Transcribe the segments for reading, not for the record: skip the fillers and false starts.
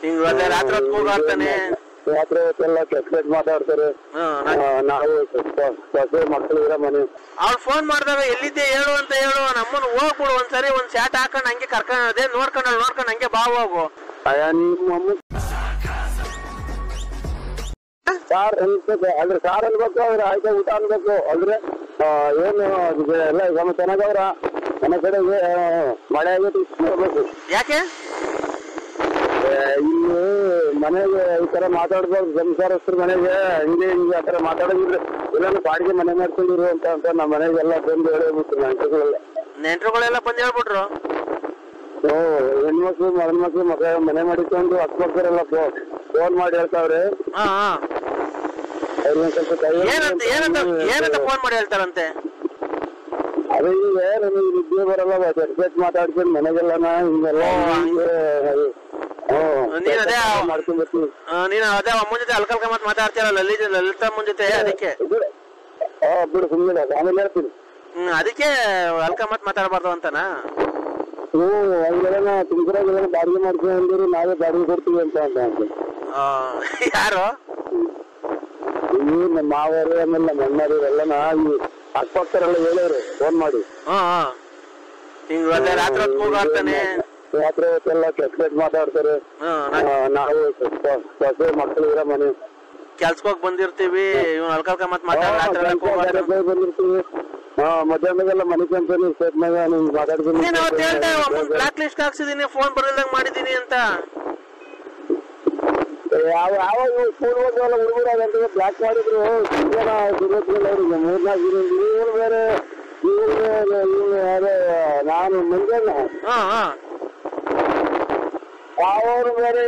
ಹಿಂಗ್ ರಾತ್ರಿ ಹೊತ್ತು ಕೂಗಾಡ್ತಾನೆ, ರಾತ್ರಿ ಹೊತ್ತೆಲ್ಲ ಕೆಟ್ಟ ಮಾತಾಡ್ತಾರೆ. ನಾವು ಹೊಸ ಮಕ್ಕಳು ಇರೋ ಮನೆ. ಅವ್ರು ಫೋನ್ ಮಾಡಿದಾಗ ಎಲ್ಲಿದ್ದೆ ಹೇಳು ಅಂತ ಹೇಳು, ನಮ್ಮನ್ನು ಹೋಗ್ಬಿಡು ಒಂದ್ಸರಿ ಒಂದ್ ಚಾಟ್ ಹಾಕೊಂಡ್ ಹಂಗೆ ಕರ್ಕೊಂಡೆ ನೋಡ್ಕೊಂಡ್ ಹಂಗೆ ಬಾ ಹೋಗು. ನಿಮ್ಮ ಸಾರ್ ಅನ್ಬೇಕು ಅಂದ್ರೆ ಸಾರ್ ಅನ್ಬೇಕು, ಅವ್ರ ಆಯ್ತಾ ಊಟ ಅನ್ಬೇಕು ಅಂದ್ರೆ ಏನು ಎಲ್ಲ ಗಮ ಚೆನ್ನಾಗವ್ರ. ನನ್ನ ಕಡೆಗೆ ಮಳೆ ಆಗೈತಿ ನೋಡ್ಬೇಕು. ಯಾಕೆ ಇಲ್ಲಿ ಮನೆಗೆ ಈ ತರ ಮಾತಾಡ್ಬಾರ್ದು, ಸಂಸಾರಸ್ಥರ ಮನೆಗೆ ಹಂಗೆ ಹಿಂಗೆ ಆ ತರ ಮಾತಾಡೋದಿದ್ರೆ ಎಲ್ಲ ಬಾಡಿಗೆ ಮನೆ ಮಾಡ್ಕೊಂಡಿರು ಅಂತ ನಮ್ಮ ಮನೆಗೆಲ್ಲ ಬಂದು ಹೇಳ್ಬಿಟ್ರು ನೆಂಟರುಗಳೆಲ್ಲ. ನೆಂಟರುಗಳೆಲ್ಲ ಬಂದು ಹೇಳ್ಬಿಟ್ರು. ಹೆಣ್ಮಕ್ಳು ಮಗನ್ಮಕ್ಳು ಮನೆ ಮಾಡಿಕೊಂಡು ಅಕ್ಕಪಕ್ಕರೆಲ್ಲ ಫೋನ್ ಮಾಡಿ ಹೇಳ್ತಾವ್ರೆ. ಏನಂತ ಫೋನ್ ಮಾಡಿ ಹೇಳ್ತಾರಂತೆ? ಅದೇ ಈಗ ನಮಗೆ ನಿದ್ದೆ ಬರಲ್ಲ, ಜಟ್ ಮಾತಾಡ್ಕೊಂಡು ಮನೆಗೆಲ್ಲ ಹಿಂಗೆಲ್ಲ ನೀನು ಅದೇ ಅಮ್ಮನ ಜೊತೆ ಅಲ್ಕಲ್ಕ ಮತ್ ಮಾತಾಡ್ತೀರ ಲಲಿತಮ್ಮನ ಜೊತೆ, ಅದಕ್ಕೆ ಬಿಡು ಸುಮ್ಮನೆ ಆಮೇಲೆ ಹೇಳ್ತೀನಿ. ಅದಕ್ಕೆ ಅಲ್ಕ ಮತ್ ಮಾತಾಡಬಾರ್ದು ಅಂತನಾ? ಹಂಗೆಲ್ಲ ತುಮಕೂರಾಗೆಲ್ಲ ಬಾಡಿಗೆ ಮಾಡ್ಕೊಂಡು ನಾವೇ ಬಾಡಿಗೆ ಕೊಡ್ತೀವಿ ಅಂತ ಯಾರು ನಮ್ಮ ಮಾವರು ಆಮೇಲೆ ನಮ್ಮ ಅಣ್ಣರು ಎಲ್ಲ ಈ ಅಕ್ಕಪಕ್ಕರೆಲ್ಲ ಹೇಳೋರು ಫೋನ್ ಮಾಡಿ. ರಾತ್ರಿ ಹೊತ್ತು ಕೂಗಾಡ್ತಾನೆ, ರಾತ್ರಿ ಹೊತ್ತೆಲ್ಲ ಕೆಟ್ಟ ಮಾತಾಡ್ತಾರೆ. ನಾವು ಹೊಸ ಮಕ್ಕಳು ಇರೋ ಮನೆ. ಕೆಲ್ಸಕ್ಕೆ ಬಂದಿರ್ತೀವಿ, ಇವ್ನು ಅಲ್ಕಲ್ಕ ಮತ್ ಬಂದಿರ್ತೀವಿ. ಮಧ್ಯಾಹ್ನಗೆಲ್ಲ ಮನೆ ಕಂಪನಿ ಸ್ಟೇಟ್ನಾಗ ಮಾತಾಡ್ತೀನಿ. ಬ್ಲಾಕ್ ಲಿಸ್ಟ್ ಹಾಕ್ಸಿದೀನಿ, ಫೋನ್ ಬರಲ್ದಂಗ್ ಮಾಡಿದೀನಿ ಅಂತ. ಯಾವ ಸ್ಕೂಲ್ ಹೋದಲ್ಲ ಹುಡುಗರಾಗ ಬ್ಲಾಕ್ ಮಾಡಿದ್ರು. ಅವ್ರಿಗೆ 3-4 ಇವ್ರು ಬೇರೆ ನಾನು ಮುಂಜಾನೆ ಅವರು ಬೇರೆ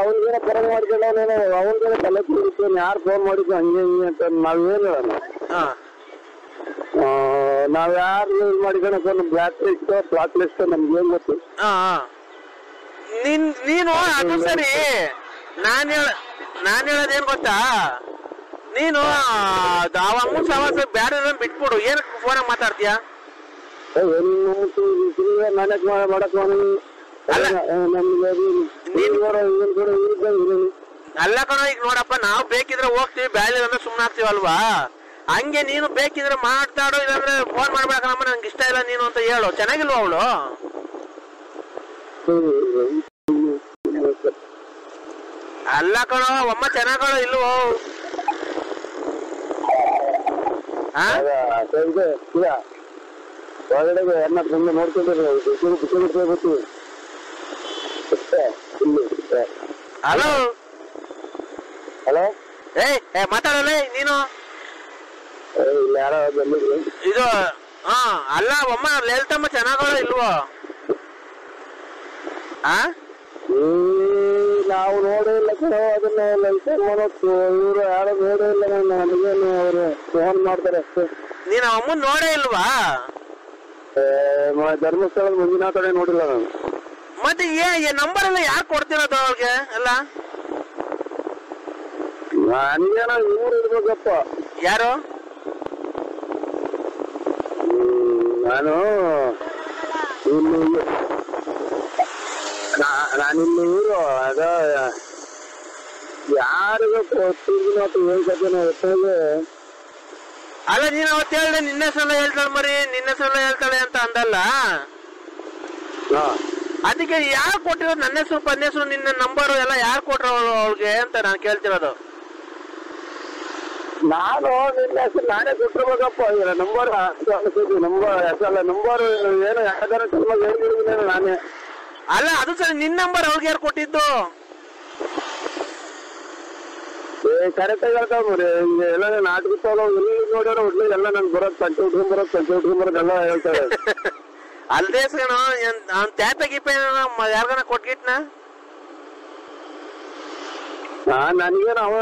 ಅವ್ರಿಗೇನ ಪರಗ ಮಾಡ್ಕೊಂಡವನೇನೋ ಅವ್ರಿಗೇನ ತಲೆ ತಿರುಗಿಸ್ತೇನೆ, ಯಾರು ಫೋನ್ ಮಾಡಿದ್ದು ಹಂಗೆ ಹಿಂಗೆ ಅಂತ ನಾವೇನು ಹೇಳೋಣ. ನಾವ್ ಯಾರು ಯೂಸ್ ಮಾಡಿಕೊಂಡು ಬ್ಲಾಕ್ ಲಿಸ್ಟ್ ಬ್ಲಾಕ್ ಲಿಸ್ಟ್ ನಮ್ಗೆ ಏನ್ ಗೊತ್ತು. ನೀನು ಅದು ಸರಿ, ನಾನ್ ಹೇಳೋದೇನ್ ಗೊತ್ತಾ, ನೀನು ಅಮ್ಮನ ಸವಾಸ ಬ್ಯಾಡ ಬಿಟ್ಬಿಡು, ಏನ್ ಫೋನಾಗ ಮಾತಾಡ್ತೀಯ? ನನಗ್ ಮಾಡಕ್ ಅಲ್ಲ ಕಣೋ, ಈಗ ನೋಡಪ್ಪ ನಾವು ಬೇಕಿದ್ರೆ ಹೋಗ್ತೀವಿ, ಬ್ಯಾಳೆ ಅಂದ್ರೆ ಸುಮ್ಮನೆ ಆಗ್ತೀವಲ್ವಾ, ಹಂಗೆ ನೀನು ಬೇಕಿದ್ರೆ ಮಾತಾಡು, ಇಲ್ಲಾಂದ್ರೆ ಫೋನ್ ಮಾಡ್ಬೇಕಮ್ಮ ನಂಗೆ ಇಷ್ಟ ಇಲ್ಲ ನೀನು ಅಂತ ಹೇಳು. ಚೆನ್ನಾಗಿಲ್ವ ಅವಳು? ಅಲ್ಲ ಕಣೋ, ಅಮ್ಮ ಚೆನ್ನಾಗೋ ಇಲ್ವೋ? ಹೊರಗಡೆಗೆ ಎಲ್ಲ ಸುಮ್ಮನೆ ನೋಡ್ಕೊಂಡಿರ್ತೀವಿ. ಹಲೋ ಹಲೋ, ಮಾತಾಡಲ್ಲ ನೀನು? ಯಾರೋ ಇದು ಅಲ್ಲ ಅಮ್ಮ ಲಲಿತಮ್ಮ ಚೆನ್ನಾಗೋ ಇಲ್ವೋ? ನಾವು ನೋಡೇ ಇಲ್ಲ ಕಣೋ ಅದನ್ನ. ಇವ್ರು ಯಾರೋ ನೋಡೇ ಇಲ್ಲ, ನನಗೇನು ಅವ್ರು ಫೋನ್ ಮಾಡ್ತಾರೆ ಅಷ್ಟೇ. ನೀನ್ ಅಮ್ಮನ್ ನೋಡೇ ಇಲ್ವಾ? ಧರ್ಮಸ್ಥಳದ ಮಂಜುನಾಥನೇ ನೋಡಿಲ್ಲ ನಾನು. ಮತ್ತೆ ನಂಬರ್ ಎಲ್ಲ ಯಾರು ಕೊಡ್ತಿರೋದು ಅವ್ರಿಗೆ ಎಲ್ಲ? ನನಗೇನೋ ಇವ್ರು ಇರ್ಬೇಕಪ್ಪ. ಯಾರು? ನಾನು ನಾನಿಲ್ಲಿ ಇವರು ಅದ ಯಾರಿಗೂ ಹೇಳ್ಕೊತೇನೆ. ಅಲ್ಲ ನೀನ್ ಅವತ್ತು ಹೇಳ್ದೆ ನಿನ್ನ ಸಲ ಹೇಳ್ತಾಳೆ ಮರಿ, ನಿನ್ನ ಸಲ ಹೇಳ್ತಾಳೆ ಅಂತ ಅಂದಲ್ಲ, ಅದಕ್ಕೆ ಯಾರು ಕೊಟ್ಟಿರೋದು? ನನ್ನ ಹೆಸರು ಪನ್ನ ಹೆಸರು ನಿನ್ನ ನಂಬರು ಎಲ್ಲ ಯಾರು ಕೊಟ್ರು ಅವ್ಳಿಗೆ ಅಂತ ನಾನು ಕೇಳ್ತಿರೋದು. ನಾನು ನಿನ್ನ ಹೆಸರು ನಾನೇ ಕೊಟ್ಟಿರ್ಬೇಕಪ್ಪ. ನಂಬರ್ ನಂಬರ್ ಹೆಸರಲ್ಲ, ನಂಬರ್ ಏನೋ ಯಾವ್ದಾರ ಹೇಳಿದ್ದೀನಿ ನಾನೇ. ಅಲ್ಲ ಅದು ಸರಿ, ನಿನ್ನ ನಂಬರ್ ಅವ್ರಿಗೆ ಯಾರು ಕೊಟ್ಟಿದ್ದು? ಕರೆಕ್ಟ್ ಆಗಿ ಹೇಳ್ತಾವ ನೋಡಿ, ಎಲ್ಲ ನಾಟಕ ಎಲ್ಲಿ ನೋಡ್ಯಾರ ಒಟ್ಲಿ ಎಲ್ಲ ನನ್ಗೆ ಬರೋದು ಸಂಚೆ ಉಟ್ಕೊಂಬರೋದು ಎಲ್ಲ ಹೇಳ್ತಾರೆ. ಅಲ್ದೇ ಸಣ ಅವ್ನ ತ್ಯಾಪ ಗೀಪ ಯಾರ್ಗನ ಕೊಟ್ಗಿಟ್ನ? ನನಗೇನು ಅವ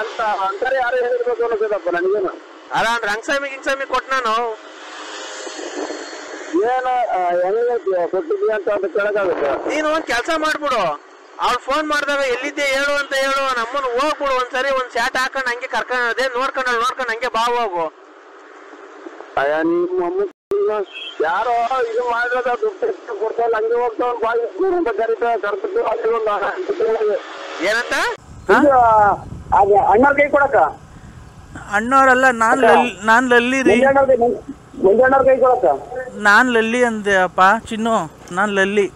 ಅಂತ ಅಂತಾರೆ ಯಾರು ಹೇಳಿರ್ಬೇಕು ಅನ್ನೋದಪ್ಪ ನನಗೇನು. ಅಲ್ಲ ರಂಗಸ್ವಾಮಿ ಗಿಂಗಸ್ವಾಮಿ ಕೊಟ್ನಾನು ಏನು ಹೆಂಗ ಕೊಟ್ಟಿದ್ವಿ ಅಂತ ಕೇಳಕ್ಕಾಗುತ್ತೆ? ನೀನು ಒಂದ್ ಕೆಲಸ ಮಾಡ್ಬಿಡು, ಅವ್ಳು ಫೋನ್ ಮಾಡಿದಾಗ ಎಲ್ಲಿದ್ದೆ ಹೇಳು ಅಂತ ಹೇಳು, ನಮ್ಮನ್ನು ಹೋಗ್ಬಿಡು ಒಂದ್ಸರಿ ಒಂದ್ ಚಾಟ್ ಹಾಕೊಂಡ್ ಹಂಗೆ ಕರ್ಕೊಂಡೆ ನೋಡ್ಕೊಂಡ್ ಹಂಗೆ ಬಾ ಹೋಗು. ನಿಮ್ಮ ಯಾರೋ ಇದು ಮಾಡಿರೋದ ದುಡ್ಡು ಕೊಡ್ತಾವಲ್ಲ ಹಂಗೆ ಹೋಗ್ತಾವ್ ಬಾಯಿ ಕರ್ತಿದ್ದು ಅಲ್ಲಿ ಒಂದು ಏನಂತ ಅಣ್ಣವ್ರ ಕೈ ಕೊಡಕ್ಕ ಅಣ್ಣವ್ರಲ್ಲ, ನಾನು ಲಲ್ಲಿ ರೀ. ಮುಂಜಾನವ್ರ ಕೈ ಕೊಡಕ್ಕ. ನಾನು ಲಲ್ಲಿ ಅಂದೆ ಅಪ್ಪ ಚಿನ್ನು, ನಾನು ಲಲ್ಲಿ.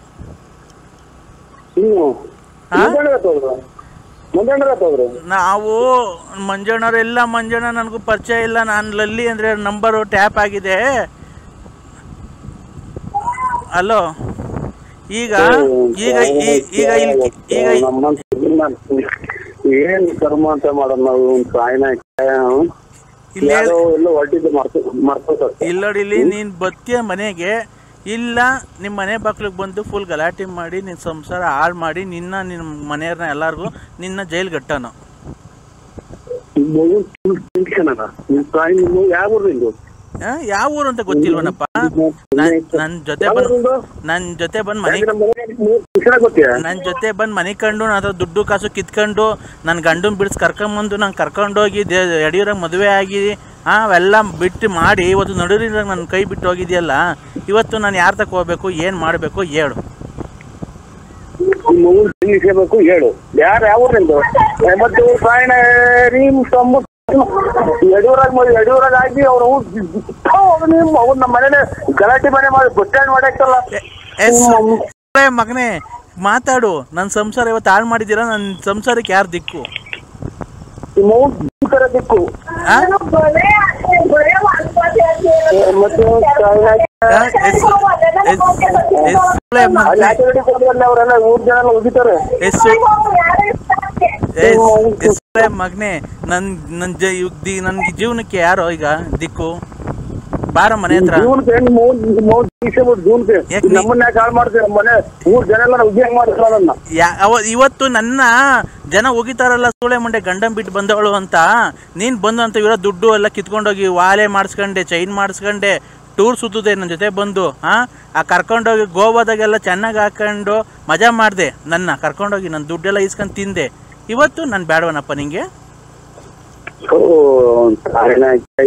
ನಾವು ಮಂಜಣ್ಣವ್ರೆಲ್ಲ ಮಂಜಣ್ಣ ನನಗೂ ಪರಿಚಯ ಇಲ್ಲ. ನಾನು ಲಲ್ಲಿ ಅಂದರೆ ನಂಬರು ಟ್ಯಾಪ್ ಆಗಿದೆ. ಅಲೋ, ಈಗ ಈಗ ಈಗ ಈಗ ಏನ್ ಕರ್ಮ ಅಂತ ಮಾಡೋದು ನಾವು ಇಲ್ಲೋಡಿಲಿ ನೀನ್ ಬತ್ತಿಯ ಮನೆಗೆ ಇಲ್ಲ ನಿಮ್ಮ ಮನೆ ಬಾಕ್ಲಿಗೆ ಬಂದು ಫುಲ್ ಗಲಾಟೆ ಮಾಡಿ ನಿನ್ನ ಸಂಸಾರ ಹಾಳು ಮಾಡಿ ನಿನ್ನ ಮನೆಯವ್ರನ್ನ ಎಲ್ಲಾರ್ಗು ನಿನ್ನ ಜೈಲ್ ಗಟ್ಟನು. ಯಾವ ಊರು ಅಂತ ಗೊತ್ತಿಲ್ವನಪ್ಪ. ನನ್ ಜೊತೆ ಬಂದ್ ಮನೆ ಕಂಡು ನಾನು ದುಡ್ಡು ಕಾಸು ಕಿತ್ಕೊಂಡು ನನ್ ಗಂಡನ್ ಬಿಡಿಸಿ ಕರ್ಕೊಂಬಂದು ನಂಗೆ ಕರ್ಕೊಂಡೋಗಿ ಯಡಿಯೂರಾಗ ಮದುವೆ ಆಗಿ ಅವೆಲ್ಲ ಬಿಟ್ಟು ಮಾಡಿ ಇವತ್ತು ನಡುವಿನಾಗ ನನ್ನ ಕೈ ಬಿಟ್ಟು ಹೋಗಿದ್ಯಲ್ಲ. ಇವತ್ತು ನಾನು ಯಾರ ತಕ ಹೋಗ್ಬೇಕು, ಏನ್ ಮಾಡ್ಬೇಕು ಹೇಳು. ಹೇಳು ಯಾರು ಯಾವ ಯಡಿಯೂರಾಗ ಆಗಿ ಅವ್ರು ನಮ್ಮ ಮನೇಲಿ ಗಲಾಟೆ ಮನೆ ಮಾಡಿ ಬಸ್ ಸ್ಟ್ಯಾಂಡ್ ಮಾಡಾಕ್ತಲ್ಲ. ಮಗನೇ ಮಾತಾಡು. ನನ್ನ ಸಂಸಾರ ಇವತ್ತು ಹಾಳು ಮಾಡಿದ್ದೀರಾ. ನನ್ನ ಸಂಸಾರಕ್ಕೆ ಯಾರು ದಿಕ್ಕು? ದಿಕ್ಕು ಅವರೆಲ್ಲ 3 ಜನ ಹೋಗಿದ್ದಾರೆ. ಮಗನೇ ನನ್ಗೆ ಜೀವನಕ್ಕೆ ಯಾರೋ ಈಗ ದಿಕ್ಕು? ಬಾರ ಮನೆ ಹತ್ರ. ಇವತ್ತು ನನ್ನ ಜನ ಹೋಗಿತಾರಲ್ಲ ಸೂಳೆ ಮುಂಡೆ ಗಂಡಂ ಬಿಟ್ಟು ಬಂದವಳು ಅಂತ. ನೀನ್ ಬಂದು ಅಂತ ಇರೋ ದುಡ್ಡು ಎಲ್ಲ ಕಿತ್ಕೊಂಡೋಗಿ ವಾಲೆ ಮಾಡಿಸ್ಕೊಂಡೆ, ಚೈನ್ ಮಾಡಿಸ್ಕೊಂಡೆ, ಟೂರ್ ಸುತ್ತದೆ ನನ್ನ ಜೊತೆ ಬಂದು. ಆ ಕರ್ಕೊಂಡೋಗಿ ಗೋವಾದಾಗೆಲ್ಲ ಚೆನ್ನಾಗಿ ಹಾಕೊಂಡು ಮಜಾ ಮಾಡಿದೆ. ನನ್ನ ಕರ್ಕೊಂಡೋಗಿ ನನ್ನ ದುಡ್ಡೆಲ್ಲ ಇಸ್ಕೊಂಡು ತಿಂದೆ. ಇವತ್ತು ನಾನು ಬೇಡವನಪ್ಪ ನಿಂಗೆ.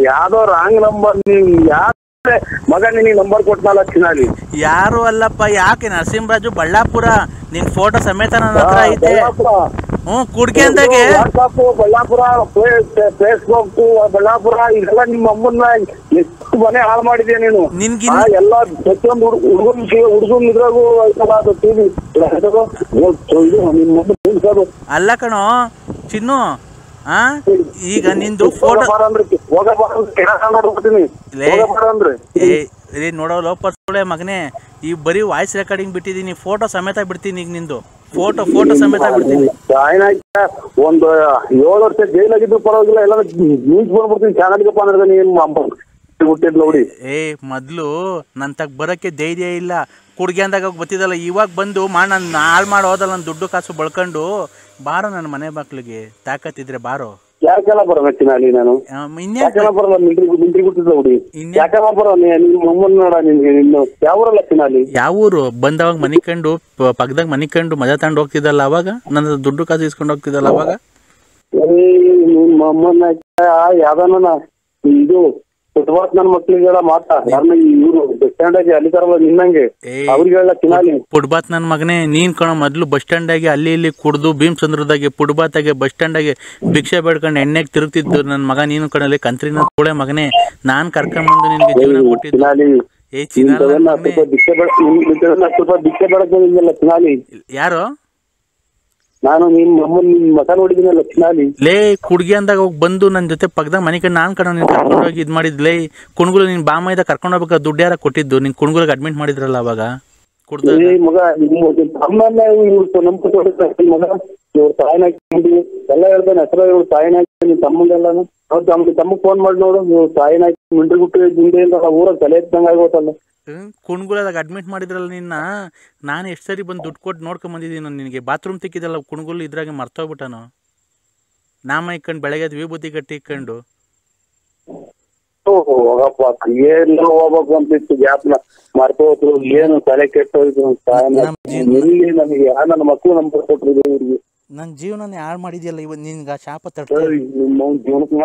ಯಾವ್ದೋ ರಾಂಗ್ ನಂಬರ್. ನೀವ್ ಮಗ ನಿನಗೆ ನಂಬರ್ ಕೊಟ್ನಲ್ಲ ಚಿನಾಲಿ. ಯಾರು ಅಲ್ಲಪ್ಪ. ಯಾಕೆ ನರಸಿಂಹರಾಜು ಬಳ್ಳಾಪುರ. ನಿನ್ ಫೋಟೋ ಸಮೇತ ನನ್ನ ಹತ್ರ ಐತೆ. ಕುಡ್ಕೆ ಅಂದಾಗೆ ಬಳ್ಳಾಪುರ, ಫೇಸ್ಬುಕ್ ಬಳ್ಳಾಪುರ ಇದೆಲ್ಲ ನಿಮ್ಮ ಅಮ್ಮನ್ನ ಎಷ್ಟು ಮನೆ ಹಾಳು ಮಾಡಿದ್ಯಾ ನೀನು. ಎಲ್ಲ ಪ್ರತಿಯೊಂದು ಹುಡುಗನ್ ಇದ್ರಾಗೂ ಅಲ್ಲ ಕಣೋ ಚಿನ್ನು. ಈಗ ನಿಂದು ಫೋಟೋ ನೋಡೋ ಲೋಪರ್ ಮಗನೇ, ಈ ಬರೀ ವಾಯ್ಸ್ ರೆಕಾರ್ಡಿಂಗ್ ಬಿಟ್ಟಿದೀನಿ. ಫೋಟೋ ಸಮೇತ ಬಿಡ್ತೀನಿ. ಈಗ ನಿಂದು ಫೋಟೋ ಸಮೇತ ಬಿಡ್ತೀನಿ. ಒಂದು 7 ವರ್ಷ ಜೈಲಾಗಿದ್ರು ಪರವಾಗಿಲ್ಲ, ಎಲ್ಲ ನ್ಯೂಸ್ ಬಂದ್ಬಿಡ್ತೀನಿ ಚಾನಲ್ಗಪ್ಪ ಅಂದ್ರೆ ನೀನ್ ನೋಡಿ. ಮೊದ್ಲು ನನ್ ತಗ್ ಬರಕ್ಕೆ ಧೈರ್ಯ ಇಲ್ಲ. ಕುಡ್ಗೆ ಅಂದಾಗ ಬತ್ತಿದಲ್ಲ. ಇವಾಗ ಬಂದು ನಾನು ಹಾಳು ಮಾಡಿ ಹೋದಲ್ಲ ನನ್ನ ದುಡ್ಡು ಕಾಸು ಬಳ್ಕೊಂಡು. ಬಾರೋ ನನ್ನ ಮನೆ ಬಾಕ್ಲಿಗೆ, ತಾಕತ್ತಿದ್ರೆ ಬಾರೋ. ಯಾಕೆಲ್ಲ ಬರಬೇಕಿನ ಅಲ್ಲಿ ನಾನು ಯಾಕೆಲ್ಲ ಬರಲ್ಲ. ಮಿಂಟ್ರಿ ಬಿಟ್ಟಿದ್ದ ಹುಡಿ ಯಾಕೆಲ್ಲ ಬರೋ ನಿಮ್ಮಮ್ಮನ ನೋಡ. ನಿನ್ಗೆ ನಿನ್ನ ಯಾವೂರಲ್ಲ ಚಿನಾಲಿ? ಯಾವೂರು? ಬಂದವಾಗ ಮನೆ ಕಂಡು ಪಕ್ಕದಾಗ ಮನೆ ಕಂಡು ಮಜಾ ತಗೊಂಡು ಹೋಗ್ತಿದ್ದಲ್ಲ ಅವಾಗ. ನನ್ನ ದುಡ್ಡು ಕಾಸು ಇಸ್ಕೊಂಡು ಹೋಗ್ತಿದ್ದಲ್ಲ ಅವಾಗ. ನಿಮ್ಮ ಅಮ್ಮನ ಯಾವ್ದಾನ ಇದು ಫುಟ್ಬಾಲ್ ನನ್ನ ಮಕ್ಳಿಗೆಲ್ಲ ಮಾತಾ ಯಾರನ್ನ ಇವ್ರು ಬಸ್ ಸ್ಟ್ಯಾಂಡ್ ಆಗಿ ಅಲ್ಲಿ ತರಲ್ಲ ನಿನ್ನಂಗೆ ಅವ್ರಿಗೆಲ್ಲ ಚಿನಾಲಿ. ಫುಟ್ಬಾತ್ ನನ್ನ ಮಗನೇ ನೀನ್ ಕಣ. ಮೊದ್ಲು ಬಸ್ ಸ್ಟ್ಯಾಂಡ್ ಆಗಿ ಅಲ್ಲಿ ಇಲ್ಲಿ ಕುಡ್ದು ಭೀಮಚಂದ್ರದಾಗೆ ಫುಟ್ಬಾತಾಗೆ ಬಸ್ ಸ್ಟ್ಯಾಂಡ್ ಆಗಿ ಭಿಕ್ಷೆ ಬೇಡ್ಕೊಂಡು ಎಣ್ಣೆಗೆ ತಿರುಗ್ತಿದ್ದು ನನ್ನ ಮಗ. ನೀನು ಕಣಲ್ಲಿ ಕಂತ್ರಿನ ಕೂಳೆ ಮಗನೇ. ನಾನ್ ಕರ್ಕೊಂಬಂದು ನಿನ್ಗೆ ಜೀವನ ಕೊಟ್ಟಿದ್ದು. ಯಾರು? ನಾನು ನಿಮ್ಮ ಮಗ ನೋಡಿದ್ದೀನಲ್ಲ ಚಿನಾಲಿ. ಲೇ ಕುಡ್ಗಿ ಅಂದಾಗ ಹೋಗಿ ಬಂದು ನನ್ನ ಜೊತೆ ಪಕ್ಕದಾಗ ಮನೆ ಕಡೆ ನಾನ್ ಕಣ ನೀನ್ ಕರ್ಕೊಂಡೋಗಿ ಇದ್ ಮಾಡಿದ್ಲೇ. ಕುಣ್ಗುಲು ನಿನ್ ಬಾಮ ಇದ್ದ ಕರ್ಕೊಂಡು ಹೋಗ್ಬೇಕಾ ದುಡ್ಡು ಯಾರ ಕೊಟ್ಟಿದ್ದು? ನಿನ್ ಕುಣ್ಗುಲಿಗೆ ಅಡ್ಮಿಟ್ ಮಾಡಿದ್ರಲ್ಲ ಅವಾಗ ಕುಡ್ದ ಮಗ. ಅಮ್ಮನ್ನ ಮಗ ಇವ್ರ ತಾಯಿನ ಎಲ್ಲ ಹೇಳ್ತಾನೆ ಹೆಸರು. ಇವ್ರ ತಾಯಿನ ನಿನ್ ತಮ್ಮಂದೆಲ್ಲಾನು ತಮ್ಮಗ್ ಫೋನ್ ಮಾಡಿ ನೋಡು. ಇವ್ರ ತಾಯಿನ ಮಿಂಟ್ರಿ ಗುಟ್ಟು ದಿಂಡೆಯಿಂದ ಊರಾಗ ತಲೆ ಎತ್ತಂಗ ಆಗೋತಲ್ಲ. ಕುಣ್ಗುಲದಾಗ ಅಡ್ಮಿಟ್ ಮಾಡಿದ್ರಲ್ಲ ನಿನ್ನ. ನಾನು ಎಷ್ಟು ಸರಿ ಬಂದು ದುಡ್ಡು ಕೊಟ್ಟು ನೋಡ್ಕೊಂಡ್ ಬಂದಿದ್ದೀನಿ. ನಿನಗೆ ಬಾತ್ರೂಮ್ ತಿಕ್ಕಿದಲ್ಲ ಕುಣ್ಗುಲ್ ಇದ್ರಾಗೆ ಮರ್ತೋಗ್ಬಿಟ್ಟನು. ನಾಮ ಇಕ್ಕೊಂಡು ಬೆಳಗ್ಗೆ ವಿಭೂತಿ ಕಟ್ಟಿ ಇಕ್ಕೊಂಡು ಹೋಗಪ್ಪ ಎಲ್ಲ ಹೋಗ್ಬೇಕು ಅಂತಿತ್ತು. ಗ್ಯಾಪ್ನ ಮರ್ತೋದ್ರು. ಏನು ತಲೆ ಕೆಟ್ಟೋಯ್ತು. ನನಗೆ ನನ್ನ ಮಕ್ಕಳು ನಂಬರ್ ಕೊಟ್ಟಿದ್ರು. ನನ್ನ ಜೀವನನೇ ಹಾಳು ಮಾಡಿದ್ಯಲ್ಲ ಇವತ್ತು. ನಿನ್ಗ ಶಾಪ ತಟ್ಟ ನಿಮ್ಮ ಜೀವನಕ್ಕೆ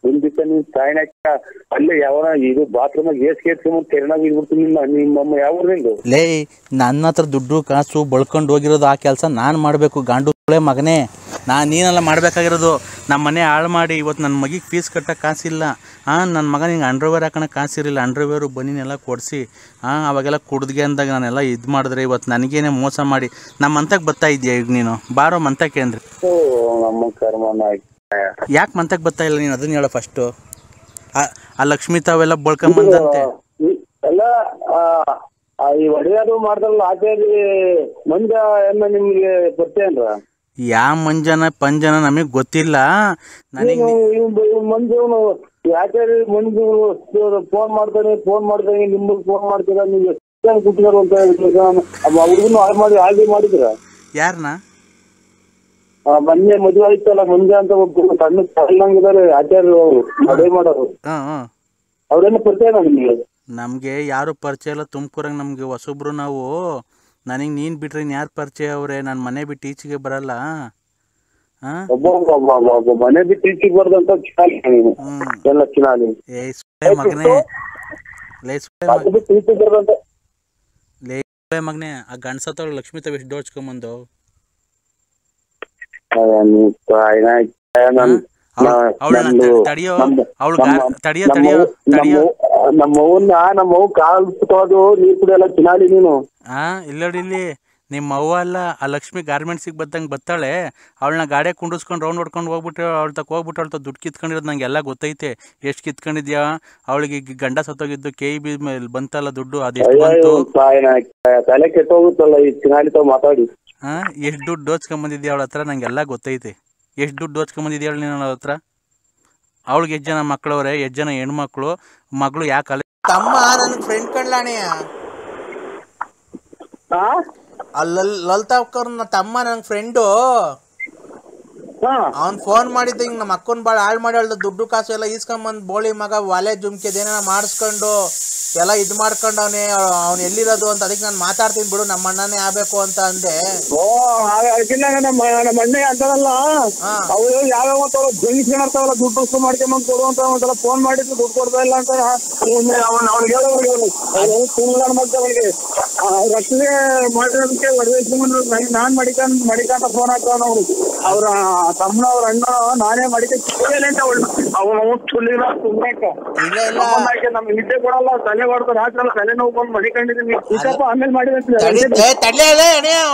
ಒಂದ್ ದಿವಸ ನೀನ್ ಸಾಯನಾಕ ಅಲ್ಲೇ ಯಾವ ಇದು ಬಾತ್ರೂಮ್ ಗೇಸ್ಕೊಂಡ್ ಕೆರೆನಾಗ ಇದ್ಬಿಡ್ತೀನಿ ನಿಮ್ಮಮ್ಮ ಯಾವ ನಿಂದು ಲೇ ನನ್ನ ಹತ್ರ ದುಡ್ಡು ಕಾಸು ಬಳ್ಕೊಂಡು ಹೋಗಿರೋದು ಆ ಕೆಲಸ ನಾನು ಮಾಡಬೇಕು ಗಾಂಡು ಮಗನೇ. ನೀನೆಲ್ಲ ಮಾಡಬೇಕಾಗಿರೋದು. ನಮ್ಮ ಮನೆ ಹಾಳು ಮಾಡಿ ಇವತ್ತು ನನ್ನ ಮಗಿಗೆ ಫೀಸ್ ಕಟ್ಟೋಕೆ ಕಾಸಿಲ್ಲ. ನನ್ನ ಮಗನಿಗೆ ಅಂಡರ್ವೇರ್ ಹಾಕೋಣಕ್ಕೆ ಕಾಸಿರಲಿಲ್ಲ. ಅಂಡರ್ವೇರು ಬನ್ನಿನೆಲ್ಲ ಕೊಡಿಸಿ ಅವಾಗೆಲ್ಲ ಕುಡ್ದ್ಗೆ ಅಂದಾಗ ನಾನೆಲ್ಲ ಇದು ಮಾಡಿದ್ರೆ ಇವತ್ತು ನನಗೇನೆ ಮೋಸ ಮಾಡಿ ನಮ್ಮ ಮಂತಕ್ಕೆ ಬರ್ತಾ ಇದೆಯಾ ಈಗ ನೀನು? ಬಾರೋ ಮಂತಕ್ಕೆ ಅಂದ್ರೆ ನಮ್ಮ ಕರ್ಮನ ಯಾಕೆ ಮಂತಕ್ಕೆ ಬರ್ತಾ ಇಲ್ಲ ನೀನು? ಅದನ್ನ ಹೇಳೋ ಫಸ್ಟು. ಆ ಲಕ್ಷ್ಮೀ ತಾವೆಲ್ಲ ಬಳ್ಕೊಂಬಂದಂತೆ ಎಲ್ಲ ಈ ಒಡೆಯದು ಮಾಡ್ದಲ್ಲ ಆಚೆಯಲ್ಲಿ ಮಂಜ ಎಲ್ಲ ನಿಮ್ಗೆ ಪರಿಚಯ ಏನ್ರ? ಯಾವ ಮಂಜನ ಪಂಜನ ನಮಗೆ ಗೊತ್ತಿಲ್ಲ. ನನಗೆ ಮಂಜು ಯಾಕೆ ಮಂಜು ಫೋನ್ ಮಾಡ್ತಾನೆ ನಿಮ್ಗೆ ಫೋನ್ ಮಾಡ್ತೀರಾ? ನೀವು ಎಷ್ಟು ಕೂತಿದಾರ ಅಂತ ಹುಡುಗನು ಹಾಗೆ ಮಾಡಿದ್ರ? ಯಾರನ್ನ? ಮೊನ್ನೆ ಮದುವೆ ಆಯ್ತಲ್ಲ ಮಂಜ ಅಂತ ಒಬ್ಬ ಸಣ್ಣ ತಳ್ಳಂಗಿದ್ದಾರೆ ಆಚಾರ್ಯ ಅವರು ಮದುವೆ ಮಾಡೋರು. ಅವ್ರೇನು ಪರಿಚಯ ನಿಮ್ಗೆ? ನಮಗೆ ಯಾರು ಪರಿಚಯ ಇಲ್ಲ. ತುಮಕೂರಾಗ ನಮಗೆ ಹೊಸೊಬ್ರು ನಾವು. ನನಗೆ ನೀನು ಬಿಟ್ರೆ ಯಾರು ಪರಿಚಯ ಅವರೇ? ನಾನು ಮನೆ ಬಿಟ್ಟು ಈಚೆಗೆ ಬರಲ್ಲ. ಒಬ್ಬ ಮನೆ ಬಿಟ್ಟು ಈಚೆಗೆ ಬರ್ದಂತ ಎಲ್ಲ ಚಿನಾಲಿ ಮಗನೇ. ಲೇ ಮಗನೇ, ಆ ಗಂಡಸತ್ತವಳು ಲಕ್ಷ್ಮೀ ತಾವ್ ಎಷ್ಟು ದೋಚ್ಕೊಂಬಂದು ನಮ್ಮವ್ವ ಕಾಲ್ ಸುತ್ತೋದು ನೀರ್ ಕುಡಿಯಲ್ಲ ಚಿನಾಲಿ ನೀನು. ಇಲ್ಲಿ ನಿಮ್ಮ ಅವ್ವ ಅಲ್ಲ, ಆ ಲಕ್ಷ್ಮಿ ಗಾರ್ಮೆಂಟ್ಸಿಗೆ ಬದ್ದಂಗೆ ಬತ್ತಾಳೆ. ಅವಳನ್ನ ಗಾಡಿಯಾಗ ಕುಂಡಿಸ್ಕೊಂಡು ರೌಂಡ್ ಹೊಡ್ಕೊಂಡು ಹೋಗ್ಬಿಟ್ಟು ಅವಳ ತಕ್ಕ ಹೋಗ್ಬಿಟ್ಟು ಅವಳ ದುಡ್ಡು ಕಿತ್ಕೊಂಡಿರೋದು ನಂಗೆ ಎಲ್ಲ ಗೊತ್ತೈತೆ. ಎಷ್ಟು ಕಿತ್ಕೊಂಡಿದ್ಯಾ? ಅವಳಿಗೆ ಗಂಡ ಸತ್ತೋಗಿದ್ದು KEB ಮೇಲೆ ಬಂತಲ್ಲ ದುಡ್ಡು, ಅದೆಷ್ಟು ಬಂತು? ತಲೆ ಕೆಟ್ಟೋಗುತ್ತಲ್ಲ ಈ ಚಿನಾಲಿ ತಾವ್ ಮಾತಾಡಿ. ಎಷ್ಟು ದುಡ್ಡು ದೋಚ್ಕೊಂಬಂದಿದ್ಯಾ ಅವಳ ಹತ್ರ? ನಂಗೆಲ್ಲ ಗೊತ್ತೈತೆ. ಎಷ್ಟು ದುಡ್ಡು ದೋಚ್ಕೊಂಬಂದಿದ್ಯಾ ನೀನು ಅವಳ ಹತ್ರ? ಅವಳಿಗೆ ಎಷ್ಟು ಜನ ಮಕ್ಕಳವ್ರೆ? ಎಷ್ಟು ಜನ ಹೆಣ್ಮಕ್ಳು? ಮಗಳು ಯಾಕೆ ಅಲ್ಲ? ತಮ್ಮ ನನ್ನ ಫ್ರೆಂಡ್ ಕಣ್ಲಾಣೆಯ ಲಲಿತಾ ಅಕ್ಕವ್ರ ತಮ್ಮ ನನ್ನ ಫ್ರೆಂಡು. ಅವ್ನು ಫೋನ್ ಮಾಡಿದ್ದ ಹಿಂಗೆ ನಮ್ಮ ಅಕ್ಕನ ಭಾಳ ಹಾಳು ಮಾಡಿ ಹೇಳ್ದ. ದುಡ್ಡು ಕಾಸು ಎಲ್ಲ ಈಸ್ಕೊಂಬಂದು ಬೋಳಿ ಮಗ ಒಲೆ ಜುಮ್ಕೆದೇನ ಮಾಡಿಸ್ಕೊಂಡು ಎಲ್ಲ ಇದು ಮಾಡ್ಕೊಂಡು ಅವ್ನು ಎಲ್ಲಿರೋದು ಅಂತ. ಅದಕ್ಕೆ ನಾನು ಮಾತಾಡ್ತೀನಿ ಬಿಡು, ನಮ್ಮ ಅಣ್ಣನೇ ಆಗ್ಬೇಕು ಅಂತ ಅಂದೆ. ನಮ್ಮ ಅಣ್ಣೆ ಅಂತಾರಲ್ಲ ಅವ್ರು ಯಾವ್ಯಾವ ಜಂಗಿಸ್ಕೊಂಡ್ತಾವಲ್ಲ ದುಡ್ಡು ಮಾಡ್ಕೊಂಬಂದ್ ಕೊಡುವಂತ ಒಂದ್ಸಲ ಫೋನ್ ಮಾಡಿದ್ರು ದುಡ್ಡು ಕೊಡ್ತಾ ಇಲ್ಲ ಅಂತ ಅವ್ನಿಗೆ ಅವನಿಗೆ ರಕ್ಷಣೆ ಮಾಡಿರೋದಕ್ಕೆ ಒಡವೆ ನಾನ್ ಮಡಿಕಾಂತ ಫೋನ್ ಹಾಕ್ತಾವ ಅವ್ರು. ಅವ್ರ ತಮ್ಮನ ಅವ್ರ ಅಣ್ಣ ನಾನೇ ಮಡಿಕೆ ಅವನು ಸುಳ್ಳಿನ ನಮ್ಗೆ ನಿದ್ದೆ ಕೊಡಲ್ಲ, ತಲೆ ಹೊಡ್ದು ರಾತ್ರಿ ತಲೆ ನೋವು ಬಂದು ಮಡಿಕೊಂಡಿದ್ದೀನಿ. ಆಮೇಲೆ ಮಾಡಿದ್ರೆ